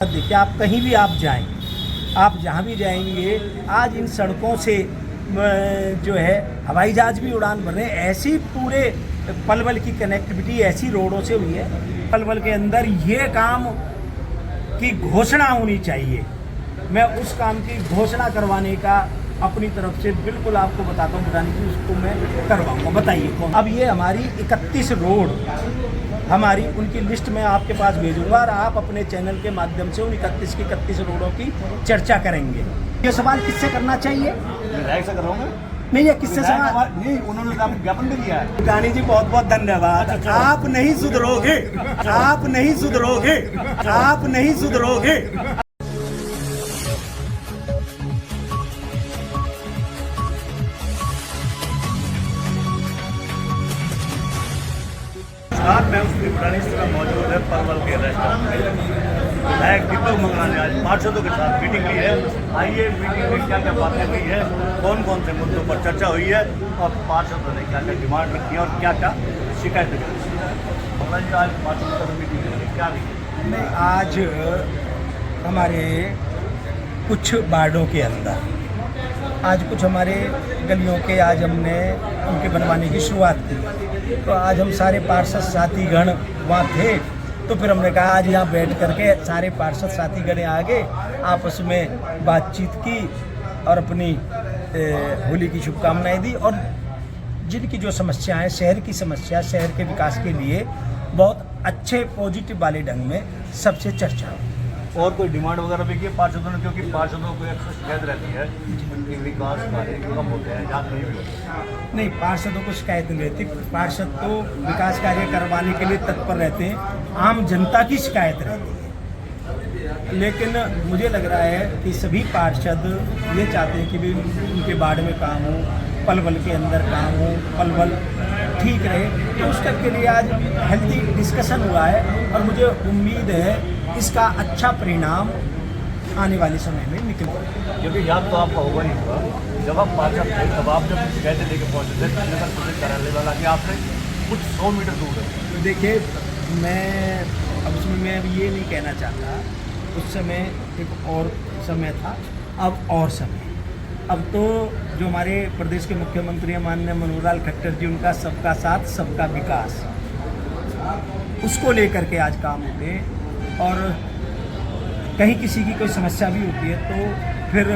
देखिए, आप कहीं भी आप जाएं, आप जहां भी जाएंगे, आज इन सड़कों से जो है हवाई जहाज भी उड़ान भर रहे हैं। ऐसी पूरे पलवल की कनेक्टिविटी ऐसी रोडों से हुई है। पलवल के अंदर ये काम की घोषणा होनी चाहिए। मैं उस काम की घोषणा करवाने का अपनी तरफ से बिल्कुल आपको बताता हूँ, बताने की उसको मैं करवाऊँगा। बताइए कौन। अब ये हमारी 31 रोड हमारी उनकी लिस्ट में आपके पास भेजूंगा और आप अपने चैनल के माध्यम से उन 31 की 31 रोडों की चर्चा करेंगे। ये सवाल किससे करना चाहिए? विधायक से करूँगा। नहीं, ये किससे सवाल नहीं, उन्होंने आपको ज्ञापन भी दिया है। गानी जी बहुत बहुत धन्यवाद। आप नहीं सुधरोगे, आप नहीं सुधरोगे, आप नहीं सुधरोगे। मैं उसकी पुरानी तरह मौजूद है पलवल के रेस्टोरेंट में। विधायक दीपक मंगला ने आज पार्षदों के साथ मीटिंग की है। आइए मीटिंग में क्या क्या बातें हुई है, कौन कौन से मुद्दों पर चर्चा हुई है और पार्षदों ने क्या क्या डिमांड रखी है और क्या क्या शिकायतें की। मंगला जी, आज पार्षदों की मीटिंग है, क्या रही? नहीं, आज हमारे कुछ वार्डों के अंदर आज कुछ हमारे गलियों के आज हमने उनके बनवाने की शुरुआत की। तो आज हम सारे पार्षद साथीगण वहाँ थे, तो फिर हमने कहा आज यहाँ बैठ करके सारे पार्षद साथीगण आगे आपस में बातचीत की और अपनी होली की शुभकामनाएं दी और जिनकी जो समस्याएं, शहर की समस्या, शहर के विकास के लिए बहुत अच्छे पॉजिटिव वाले ढंग में सबसे चर्चा हुई। और कोई डिमांड वगैरह भी की पार्षदों ने, क्योंकि पार्षदों को अक्सर शिकायत रहती है कि विकास कार्य कम होते हैं, जहाँ नहीं भी होते। नहीं, पार्षदों को शिकायत नहीं रहती। पार्षद तो विकास कार्य करवाने के लिए तत्पर रहते हैं, आम जनता की शिकायत रहती है। लेकिन मुझे लग रहा है कि सभी पार्षद ये चाहते हैं कि भी उनके वार्ड में काम हो, पलवल के अंदर काम हो, पलवल ठीक रहे। तो उसके के लिए आज हेल्दी डिस्कशन हुआ है और मुझे उम्मीद है इसका अच्छा परिणाम आने वाले समय में निकलेगा। क्योंकि याद तो आपका होगा ही होगा, जब आप पार्षद थे तब आप जब शिकायतें लेके पहुँचे थे नगर परिषद कार्यालय वाला कि आपने कुछ 100 मीटर दूर है। तो देखिए, मैं अब उसमें मैं अब ये नहीं कहना चाहता, उस समय एक और समय था, अब और समय। अब तो जो हमारे प्रदेश के मुख्यमंत्री हैं माननीय मनोहर लाल खट्टर जी, उनका सबका साथ सबका विकास, उसको लेकर के आज काम होते हैं। और कहीं किसी की कोई समस्या भी होती है तो फिर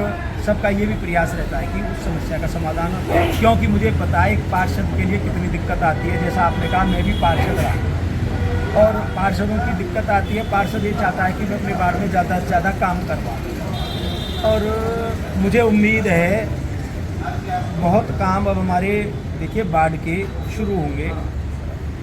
सबका ये भी प्रयास रहता है कि उस समस्या का समाधान हो, क्योंकि मुझे पता है एक पार्षद के लिए कितनी दिक्कत आती है। जैसा आपने कहा, मैं भी पार्षद रहा और पार्षदों की दिक्कत आती है। पार्षद ये चाहता है कि मैं अपने वार्ड में ज़्यादा से ज़्यादा काम करवाऊँ और मुझे उम्मीद है बहुत काम अब हमारे देखिए वार्ड के शुरू होंगे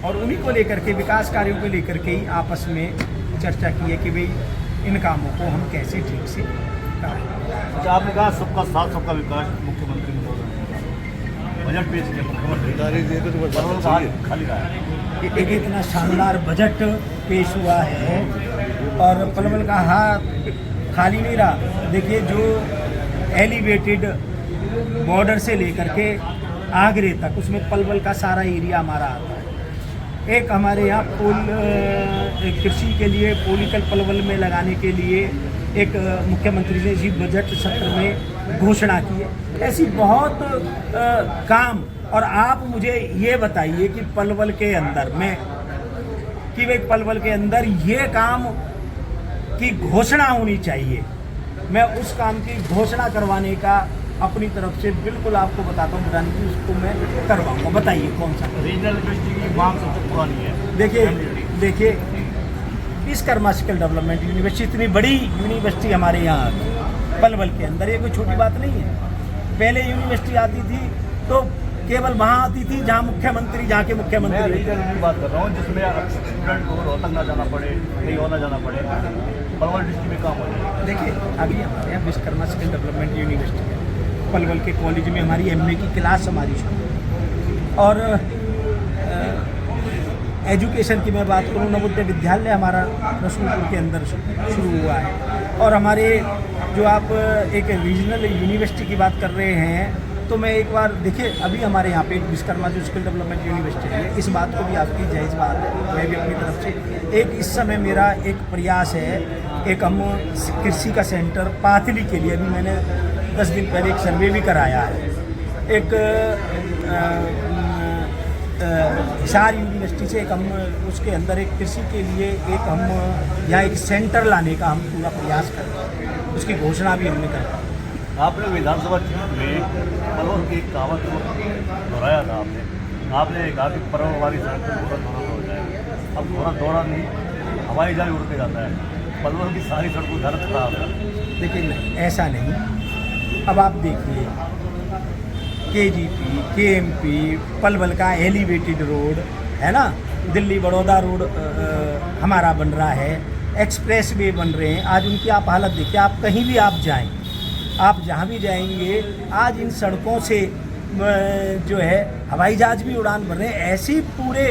और उन्हीं को लेकर के, विकास कार्यों को लेकर के ही आपस में चर्चा की है कि भाई इन कामों को हम कैसे ठीक से करें। अच्छा, आपने कहा सबका साथ सबका विकास, मुख्यमंत्री ने बजट पेश किया, मुख्यमंत्री खाली रहा है। एक इतना शानदार बजट पेश हुआ है और पलवल का हाथ खाली नहीं रहा। देखिए, जो एलिवेटेड बॉर्डर से लेकर के आगरे तक, उसमें पलवल का सारा एरिया हमारा आता है। एक हमारे यहाँ कृषि के लिए पोलिकल पलवल में लगाने के लिए एक मुख्यमंत्री ने इसी बजट सत्र में घोषणा की है। ऐसी बहुत काम। और आप मुझे ये बताइए कि पलवल के अंदर में कि वे पलवल के अंदर ये काम की घोषणा होनी चाहिए। मैं उस काम की घोषणा करवाने का अपनी तरफ से बिल्कुल आपको बताता हूँ, बताने की उसको मैं करवाऊँगा। बताइए कौन सा रीजनल यूनिवर्सिटी की मांग सबसे पुरानी है। देखिए विश्वकर्मा स्किल डेवलपमेंट यूनिवर्सिटी इतनी बड़ी यूनिवर्सिटी हमारे यहाँ पलवल के अंदर, ये कोई छोटी बात नहीं है। पहले यूनिवर्सिटी आती थी तो केवल वहाँ आती थी जहाँ मुख्यमंत्री, जहाँ के मुख्यमंत्री। रीजनल की बात कर रहा हूँ जिसमें स्टूडेंट को रोहतक ना जाना पड़े, कहीं और ना जाना पड़े, पलवल डिस्ट्रिक्ट में काम हो जाए। देखिए, अभी हमारे यहाँ विश्वकर्मा स्किल डेवलपमेंट यूनिवर्सिटी है। पलवल के कॉलेज में हमारी एमए की क्लास हमारी शुरू और एजुकेशन की मैं बात करूँ, नवोदय विद्यालय हमारा रसूलपुर के अंदर शुरू हुआ है। और हमारे जो आप एक रीजनल यूनिवर्सिटी की बात कर रहे हैं, तो मैं एक बार देखिए, अभी हमारे यहाँ पे एक विश्वकर्मा जो स्किल डेवलपमेंट यूनिवर्सिटी है, इस बात को भी आपकी जायज़ बात है। मैं भी अपनी तरफ से एक इस समय मेरा एक प्रयास है एक हम कृषि का सेंटर पातली के लिए, अभी मैंने 10 दिन पहले एक सर्वे भी कराया है। एक हिसार यूनिवर्सिटी से एक हम उसके अंदर एक कृषि के लिए एक हम यहाँ एक सेंटर लाने का हम पूरा प्रयास कर रहे हैं, उसकी घोषणा भी हमने कर दी। आपने विधानसभा में पलवल की एक कहावत को दोहराया था। आपने कहा कि परवल वाली सड़क पर घोड़ा दौड़ा हो जाए। अब घोड़ा दौड़ा नहीं, हवाई जहाज उड़ के जाता है। पलवल की सारी सड़कों की हालत खराब है। लेकिन ऐसा नहीं। अब आप देखिए KGP, KMP, पलवल का एलिवेटेड रोड है ना, दिल्ली बड़ौदा रोड हमारा बन रहा है, एक्सप्रेस वे बन रहे हैं। आज उनकी आप हालत देखिए, आप कहीं भी आप जाएं, आप जहाँ भी जाएंगे आज इन सड़कों से जो है हवाई जहाज भी उड़ान भर रहे हैं। ऐसी पूरे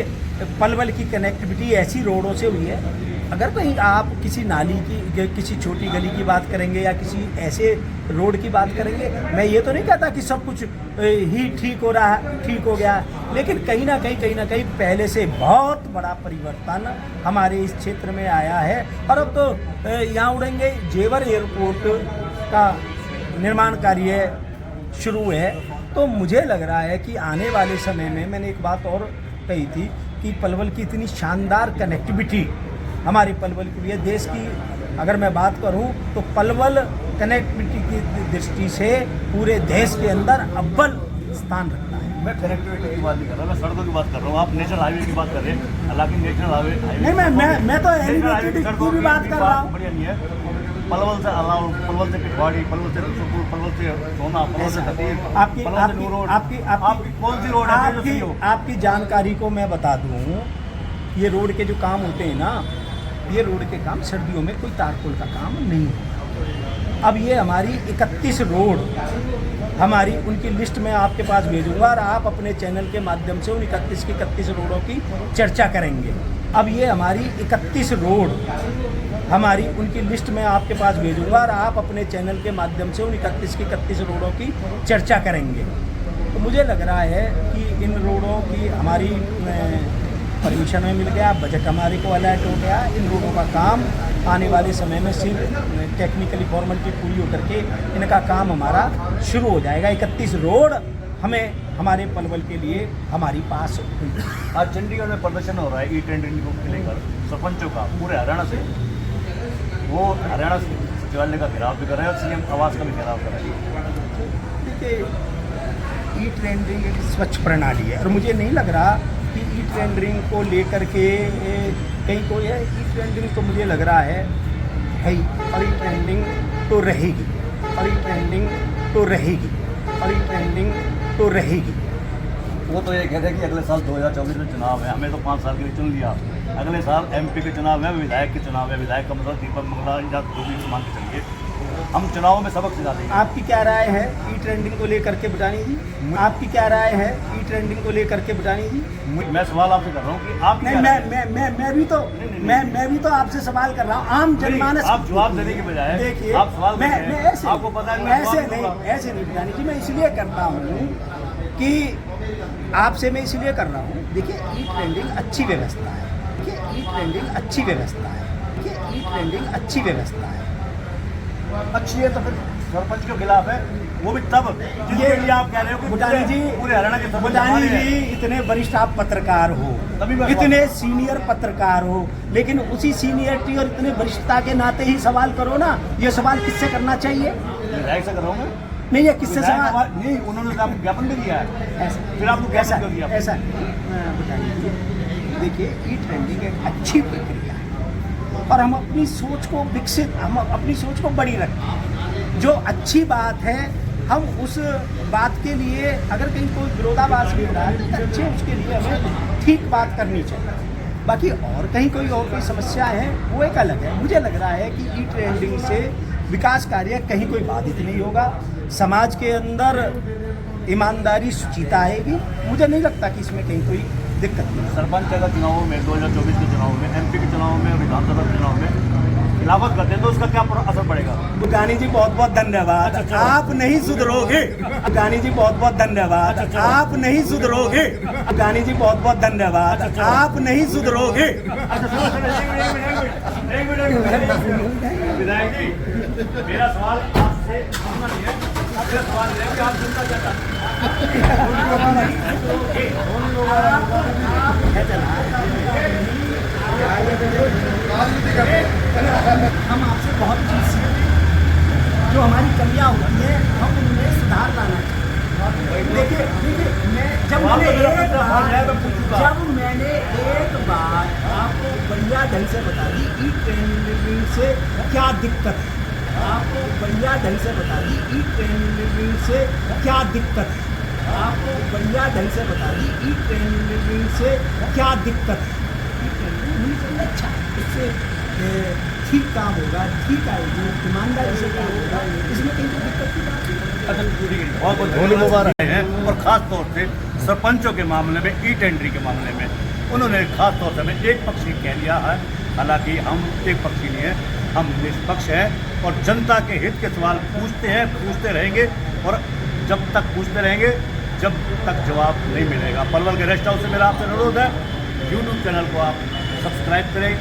पलवल की कनेक्टिविटी ऐसी रोडों से हुई है। अगर कहीं आप किसी नाली की, किसी छोटी गली की बात करेंगे या किसी ऐसे रोड की बात करेंगे, मैं ये तो नहीं कहता कि सब कुछ ही ठीक हो रहा है, ठीक हो गया, लेकिन कहीं ना कहीं पहले से बहुत बड़ा परिवर्तन हमारे इस क्षेत्र में आया है। और अब तो यहाँ उड़ेंगे। जेवर एयरपोर्ट का निर्माण कार्य शुरू है, तो मुझे लग रहा है कि आने वाले समय में, मैंने एक बात और कही थी कि पलवल की इतनी शानदार कनेक्टिविटी हमारी पलवल के लिए, देश की अगर मैं बात करूं तो पलवल कनेक्टिविटी की दृष्टि से पूरे देश के अंदर अव्वल स्थान रखता है। मैं कनेक्टिविटी की बात नहीं कर रहा, मैं सड़कों की बात कर रहा हूँ। आप नेशनल हाईवे की बात कर रहे हैं, हालांकि नेशनल हाईवे नहीं, मैं तो एलिवेटेड की भी बात कर रहा हूँ। बढ़िया नहीं है। पलवल से अलाव, पलवल से पिठवाड़ी, पलवल से रसूलपुर, पलवल से सोना, पलवल से खतीर, आपकी कौन सी रोड है? आपकी जानकारी को मैं बता दूं, ये रोड के जो काम होते हैं ना, ये रोड के काम सर्दियों में कोई तारकोल का काम नहीं है। अब ये हमारी 31 रोड, हमारी उनकी लिस्ट में आपके पास भेजूंगा और आप अपने चैनल के माध्यम से उन 31 की 31 रोडों की चर्चा करेंगे। अब ये हमारी 31 रोड, हमारी उनकी लिस्ट में आपके पास भेजूंगा और आप अपने चैनल के माध्यम से उन 31 की 31 रोडों की चर्चा करेंगे। तो मुझे लग रहा है कि इन रोडों की हमारी परमिशन में मिल गया, बजट हमारे को अलर्ट हो गया। इन रोडों का काम आने वाले समय में सिर्फ टेक्निकली फॉर्मेलिटी पूरी होकर के इनका काम हमारा शुरू हो जाएगा। 31 रोड हमें हमारे पलवल के लिए हमारी पास हुई। आज चंडीगढ़ में प्रदर्शन हो रहा है ई-टेंडरिंग को लेकर सरपंचों का पूरे हरियाणा से। वो हरियाणा सचिवालय का घेराव भी कर रहे हैं और CM आवास का भी घेराव कर रहे हैं। देखिए, ई-टेंडरिंग एक स्वच्छ प्रणाली है और मुझे नहीं लग रहा कि ई-टेंडरिंग को लेकर के कहीं कोई है। ई-टेंडरिंग तो मुझे लग रहा है ही, और ई-टेंडरिंग तो रहेगी, और ई-टेंडरिंग तो रहेगी, और ई-टेंडरिंग तो रहेगी। वो तो ये कहते हैं कि अगले साल 2024 में चुनाव है, हमें तो 5 साल के लिए चुन लिया। अगले साल MP के चुनाव है, विधायक के चुनाव है, विधायक का मतलब दीपक मंगला या जो भी मान के चलिए, हम चुनावों में सबक सिखा देंगे। आपकी क्या राय है ई-टेंडरिंग को लेकर के बुटानी जी? आपकी क्या राय है ई-टेंडरिंग को लेकर के बुटानी जी? मैं सवाल आपसे कर रहा हूँ कि आप नहीं, मैं भी तो आपसे सवाल कर रहा हूँ। आम जनमानस, आप जवाब देने के बजाय देखिए, आप सवाल मैं ऐसे, आपको पता है ऐसे नहीं बुटानी जी। मैं इसलिए करता हूँ कि आपसे मैं इसलिए कर रहा हूँ। देखिए, ई-टेंडरिंग अच्छी व्यवस्था है, ई-टेंडरिंग अच्छी व्यवस्था है, ई-टेंडरिंग अच्छी व्यवस्था है। अच्छी है तो फिर सरपंच के खिलाफ है, वो भी तब ये लिए आप कह रहे हो कि बुटानी जी, पूरे हरियाणा के सरपंच बुटानी हमारे जी, हैं। इतने वरिष्ठ आप पत्रकार हो, तभी मैं इतने सीनियर पत्रकार हो, लेकिन उसी सीनियरिटी और इतने वरिष्ठता के नाते ही सवाल करो ना। ये सवाल किससे करना चाहिए? विधायक से कर रहा हूँ मैं। नहीं, ये किससे सवाल? नहीं, उन्होंने तो आपको ज्ञापन भी दिया है, ऐसा फिर आपको ऐसा ज्ञापन दिया। ऐसा बुटानी जी, देखिए, ई-टेंडरिंग एक अच्छी प्रक्रिया है और हम अपनी सोच को विकसित, हम अपनी सोच को बड़ी रखें। जो अच्छी बात है, हम उस बात के लिए अगर कहीं कोई विरोधाभास भी हो रहा है तो अच्छे, उसके लिए हमें ठीक बात करनी चाहिए। बाकी और कहीं कोई समस्या है, वो एक अलग है। मुझे लग रहा है कि ई-टेंडरिंग से विकास कार्य कहीं कोई बाधित नहीं होगा, समाज के अंदर ईमानदारी, शुचिता आएगी। मुझे नहीं लगता कि इसमें कहीं कोई दिक्कत नहीं। सरपंच का चुनाव में, 2024 के चुनाव में, MP के चुनाव में, विधानसभा के चुनाव में खिलाफत करते हैं तो उसका क्या असर पड़ेगा? बुटानी जी, बहुत बहुत धन्यवाद। आप नहीं सुधरोगे। बुटानी जी, बहुत बहुत धन्यवाद। आप नहीं सुधरोगे। बुटानी जी, बहुत बहुत धन्यवाद। आप नहीं सुधरोगे। एक मिनट विधायक जी, मेरा सवाल आपसे अपना नहीं है, मेरा सवाल है कि आप जनता क्या चाहते हम आपसे बहुत चीज़ सीखते हैं, जो हमारी कमियां होती हैं हम उनमें सुधार लाना चाहिए। देखिए मैं जब मैंने एक बार आपको बढ़िया ढंग से बता दी ई ट्रेनिंग से क्या दिक्कत है, आपको बढ़िया ढंग से बता दी ई ट्रेनिंग से क्या दिक्कत है, आपको बढ़िया ढंग से बता दी ई ट्रेनिंग से क्या दिक्कत है। अच्छा इससे ठीक काम होगा, ठीक आएगी, ईमानदारी से काम होगा, इसमें कहीं कोई दिक्कत की बात नहीं। बहुत बहुत धन्यवाद हैं। और ख़ास तौर से सरपंचों के मामले में, ई टेंडरिंग के मामले में उन्होंने खास तौर से हमें एक पक्षी कह लिया है। हालांकि हम एक पक्षी नहीं है, हम निष्पक्ष हैं और जनता के हित के सवाल पूछते हैं, पूछते रहेंगे और जब तक पूछते रहेंगे जब तक जवाब नहीं मिलेगा। पलवल के रेस्ट हाउस से मेरा आपसे अनुरोध है, यूट्यूब चैनल को आप सब्सक्राइब करें,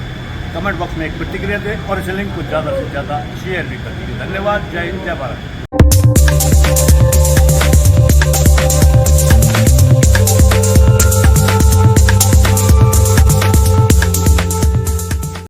कमेंट बॉक्स में एक प्रतिक्रिया दें और इस लिंक को ज़्यादा से ज़्यादा शेयर भी कर दीजिए। धन्यवाद। जय हिंद, जय भारत।